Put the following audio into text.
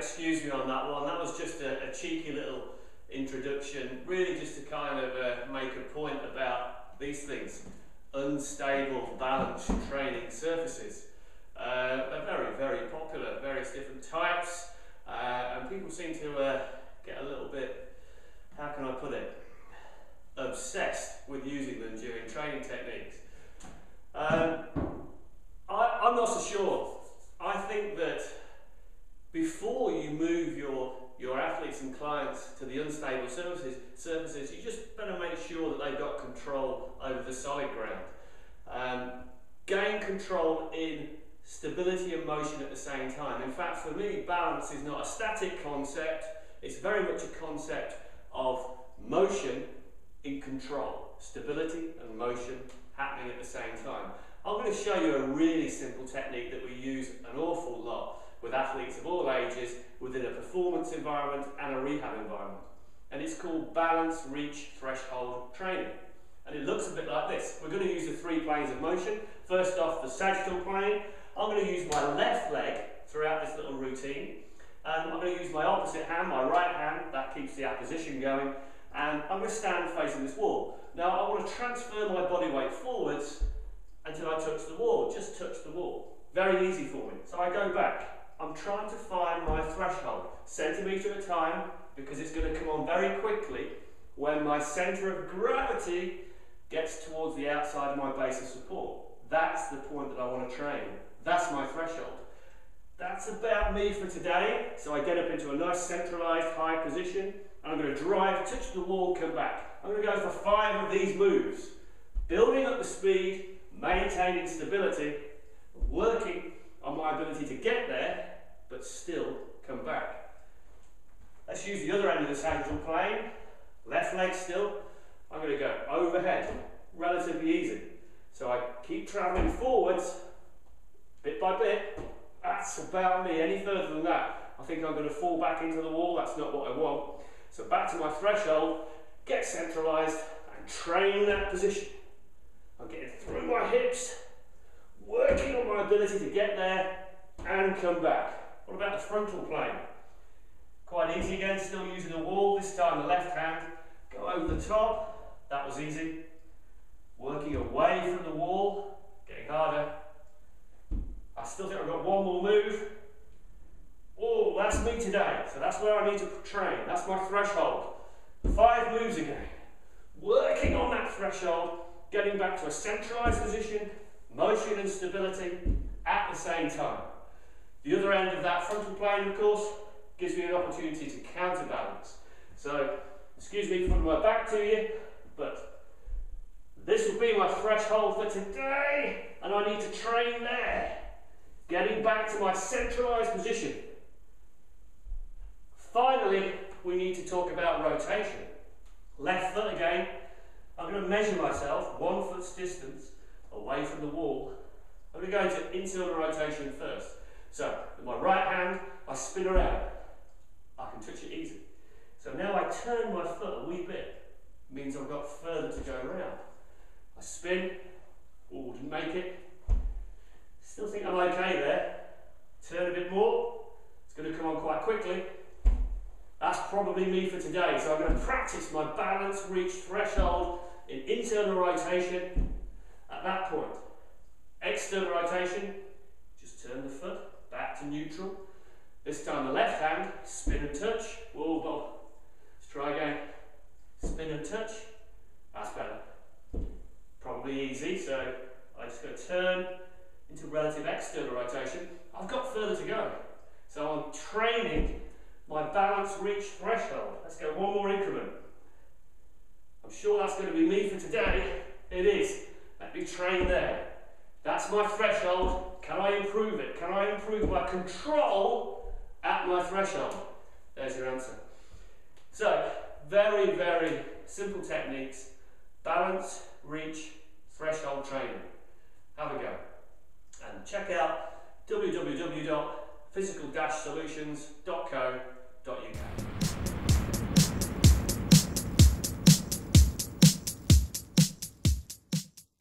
excuse me on that one. That was just a cheeky little introduction, really just to kind of make a point about these things. Unstable balance training surfaces. They're very, very popular, various different types, and people seem to get a little bit, how can I put it, obsessed with using them during training techniques. I'm not so sure. I think that before you move your athletes and clients to the unstable surfaces, you just better make sure that they've got control over the solid ground. Gain control in stability and motion at the same time. In fact, for me, balance is not a static concept, it's very much a concept of motion in control. Stability and motion happening at the same time. I'm going to show you a really simple technique that we use an awful lot with athletes of all ages within a performance environment and a rehab environment. And it's called balance, reach, threshold training. And it looks a bit like this. We're going to use the 3 planes of motion. First off, the sagittal plane. I'm going to use my left leg throughout this little routine. And I'm going to use my opposite hand, my right hand, that keeps the apposition going. And I'm going to stand facing this wall. Now I want to transfer my body weight forwards until I touch the wall, just touch the wall. Very easy for me. So I go back. I'm trying to find my threshold, centimetre at a time, because it's going to come on very quickly when my centre of gravity gets towards the outside of my base of support. That's the point that I want to train. That's my threshold. That's about me for today. So I get up into a nice centralised high position. And I'm going to drive, touch the wall, come back. I'm going to go for 5 of these moves. Building up the speed, maintaining stability, working on my ability to get there, but still come back. Let's use the other end of the sagittal plane. Left leg still. I'm going to go overhead, relatively easy. So I keep travelling forwards, bit by bit. That's about me. Any further than that, I think I'm going to fall back into the wall. That's not what I want. So back to my threshold, get centralised and train that position. I'm getting through my hips, working on my ability to get there and come back. What about the frontal plane? Quite easy again, still using the wall, this time the left hand. Go over the top, that was easy. Working away from the wall, getting harder. I still think I've got one more move. Oh, that's me today. So that's where I need to train. That's my threshold. 5 moves again. Working on that threshold, getting back to a centralised position, motion and stability at the same time. The other end of that frontal plane, of course, gives me an opportunity to counterbalance. So, excuse me for putting my back to you, but this will be my threshold for today, and I need to train there. Getting back to my centralised position. Finally, we need to talk about rotation. Left foot again. I'm going to measure myself 1 foot's distance away from the wall. I'm going to go into internal rotation first. So, with my right hand, I spin around. I can touch it easy. So now I turn my foot a wee bit. It means I've got further to go around. I spin. Oh, didn't make it. Still think I'm okay there. Turn a bit more. It's going to come on quite quickly. That's probably me for today. So I'm going to practice my balance, reach, threshold in internal rotation at that point. External rotation, just turn the foot back to neutral. This time the left hand, spin and touch. Whoa, Bob. Let's try again. Spin and touch. That's better. Probably easy, so I just go turn into relative external rotation. I've got further to go. So I'm training my balance, reach, threshold. Let's go one more increment. I'm sure that's going to be me for today. It is. Let me train there. That's my threshold. Can I improve it? Can I improve my control at my threshold? There's your answer. So, very, very simple techniques. Balance, reach, threshold training. Have a go. And check out www.physical-solutions.co